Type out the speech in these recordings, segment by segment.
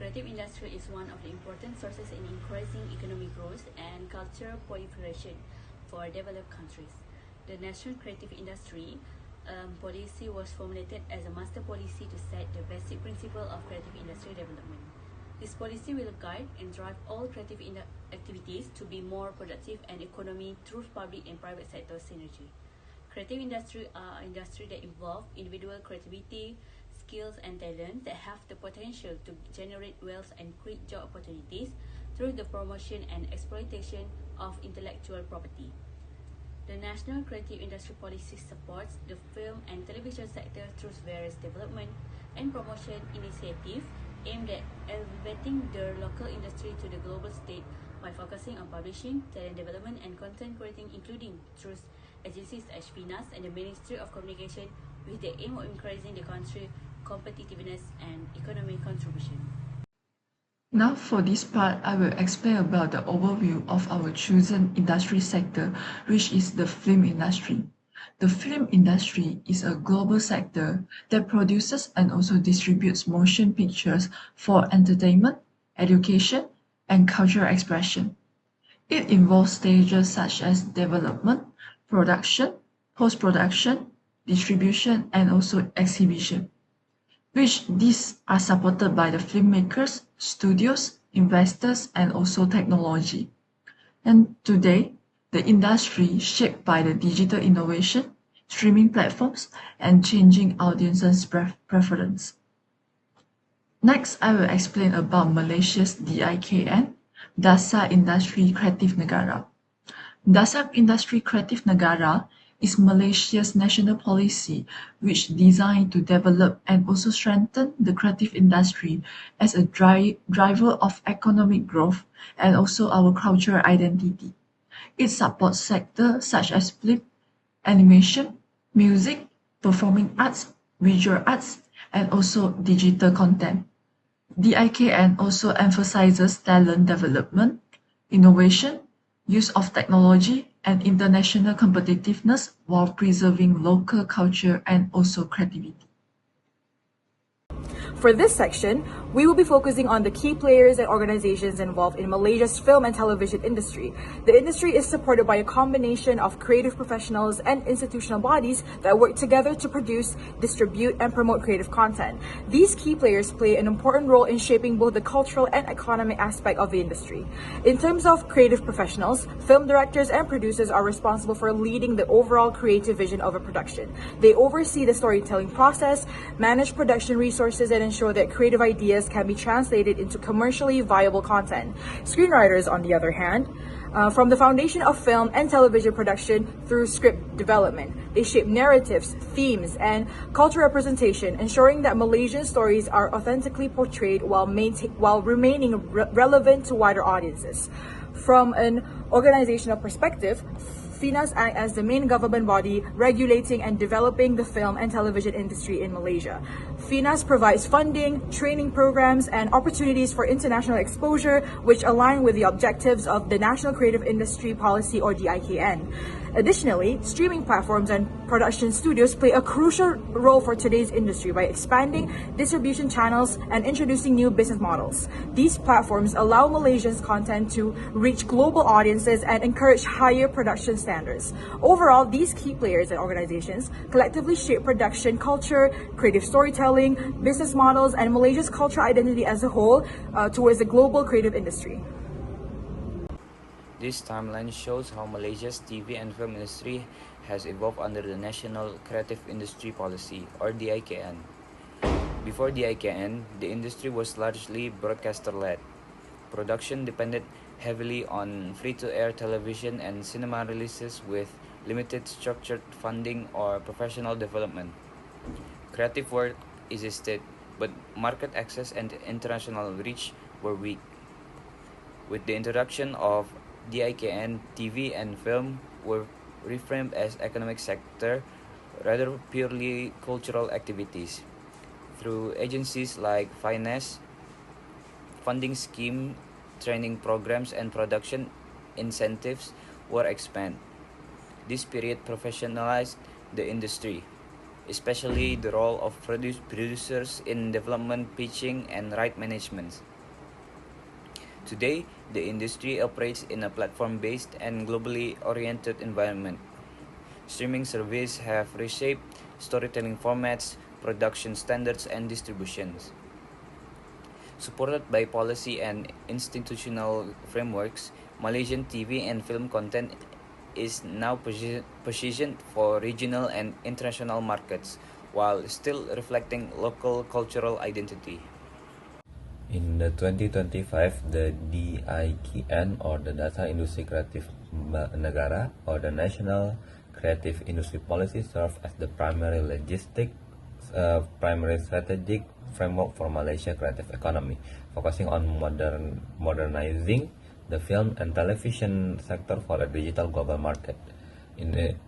creative industry is one of the important sources in increasing economic growth and cultural proliferation for developed countries. The National Creative Industry policy was formulated as a master policy to set the basic principle of creative industry development. This policy will guide and drive all creative activities to be more productive and economy through public and private sector synergy. Creative industry are industries that involve individual creativity, skills and talent that have the potential to generate wealth and create job opportunities through the promotion and exploitation of intellectual property. The National Creative Industry Policy supports the film and television sector through various development and promotion initiatives aimed at elevating the local industry to the global stage by focusing on publishing, talent development and content creating, including through agencies such as FINAS and the Ministry of Communication, with the aim of increasing the country's competitiveness and economic contribution. Now for this part, I will explain about the overview of our chosen industry sector, which is the film industry. The film industry is a global sector that produces and also distributes motion pictures for entertainment, education, and cultural expression. It involves stages such as development, production, post-production, distribution, and also exhibition, which these are supported by the filmmakers, studios, investors, and also technology. And today, the industry is shaped by the digital innovation, streaming platforms, and changing audiences' preference. Next, I will explain about Malaysia's DIKN, Dasar Industri Kreatif Negara. Dasar Industri Kreatif Negara is Malaysia's national policy, which designed to develop and also strengthen the creative industry as a driver of economic growth and also our cultural identity. It supports sectors such as film, animation, music, performing arts, visual arts, and also digital content. DIKN also emphasizes talent development, innovation, use of technology, and international competitiveness while preserving local culture and also creativity. For this section, we will be focusing on the key players and organizations involved in Malaysia's film and television industry. The industry is supported by a combination of creative professionals and institutional bodies that work together to produce, distribute, and promote creative content. These key players play an important role in shaping both the cultural and economic aspect of the industry. In terms of creative professionals, film directors and producers are responsible for leading the overall creative vision of a production. They oversee the storytelling process, manage production resources, and ensure that creative ideas can be translated into commercially viable content. Screenwriters, on the other hand, from the foundation of film and television production through script development, they shape narratives, themes, and cultural representation, ensuring that Malaysian stories are authentically portrayed while remaining relevant to wider audiences. From an organizational perspective, FINAS act as the main government body regulating and developing the film and television industry in Malaysia. FINAS provides funding, training programs, and opportunities for international exposure, which align with the objectives of the National Creative Industry Policy, or DIKN. Additionally, streaming platforms and production studios play a crucial role for today's industry by expanding distribution channels and introducing new business models. These platforms allow Malaysians' content to reach global audiences and encourage higher production standards. Overall, these key players and organizations collectively shape production culture, creative storytelling, business models, and Malaysia's cultural identity as a whole towards the global creative industry. This timeline shows how Malaysia's TV and film industry has evolved under the National Creative Industry Policy, or DIKN. Before DIKN, the industry was largely broadcaster-led. Production depended heavily on free-to-air television and cinema releases with limited structured funding or professional development. Creative work existed, but market access and international reach were weak. With the introduction of DIKN, TV and film were reframed as economic sector rather purely cultural activities. Through agencies like FINAS, funding scheme, training programs, and production incentives were expanded. This period professionalized the industry, especially the role of producers in development, pitching, and right management. Today, the industry operates in a platform-based and globally oriented environment. Streaming services have reshaped storytelling formats, production standards, and distributions. Supported by policy and institutional frameworks, Malaysian TV and film content is now positioned for regional and international markets while still reflecting local cultural identity. In the 2025, the DIKN, or the Data Industri Kreatif Negara, or the National Creative Industry Policy, serves as the primary strategic framework for Malaysia creative economy, focusing on modernizing the film and television sector for a digital global market.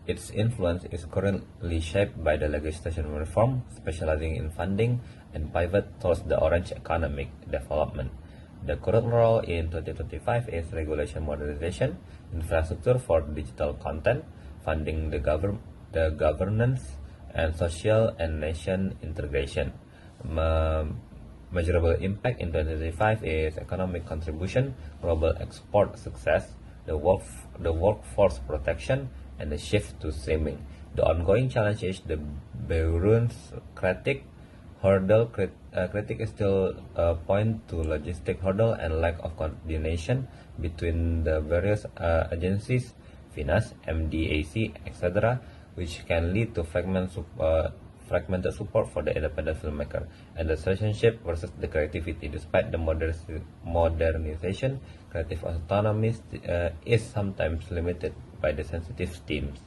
Its influence is currently shaped by the legislation reform, specializing in funding and pivot towards the orange economic development. The current role in 2025 is regulation modernization, infrastructure for digital content, funding the governance, and social and nation integration. Measurable impact in 2025 is economic contribution, global export success, the workforce protection, and the shift to streaming. The ongoing challenge is the bureaucratic hurdle. Critic is still point to logistic hurdle and lack of coordination between the various agencies, FINAS, MDAC, etc., which can lead to fragmented support for the independent filmmaker and the citizenship versus the creativity. Despite the modernization, creative autonomy is sometimes limited by the sensitive themes,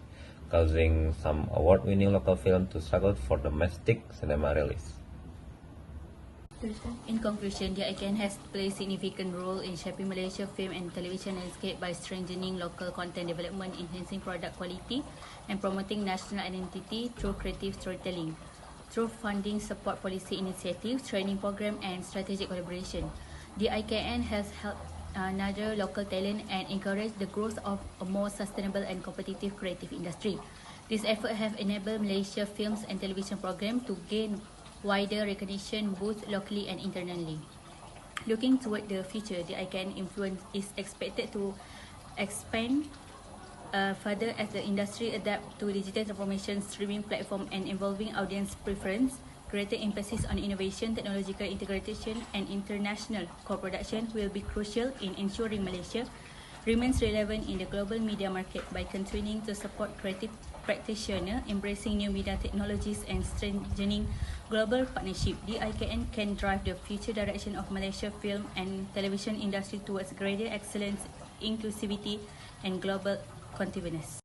causing some award-winning local films to struggle for domestic cinema release. In conclusion, DIKN has played a significant role in shaping Malaysia's film and television landscape by strengthening local content development, enhancing product quality, and promoting national identity through creative storytelling. Through funding, support policy initiatives, training program, and strategic collaboration, DIKN has helped nurture local talent and encourage the growth of a more sustainable and competitive creative industry. This effort have enabled Malaysia films and television program to gain wider recognition both locally and internationally. Looking toward the future, the DIKN influence is expected to expand further as the industry adapts to digital transformation, streaming platform, and evolving audience preference. Greater emphasis on innovation, technological integration, and international co-production will be crucial in ensuring Malaysia remains relevant in the global media market by continuing to support creative practitioners, embracing new media technologies, and strengthening global partnership. DIKN can drive the future direction of Malaysia film and television industry towards greater excellence, inclusivity, and global competitiveness.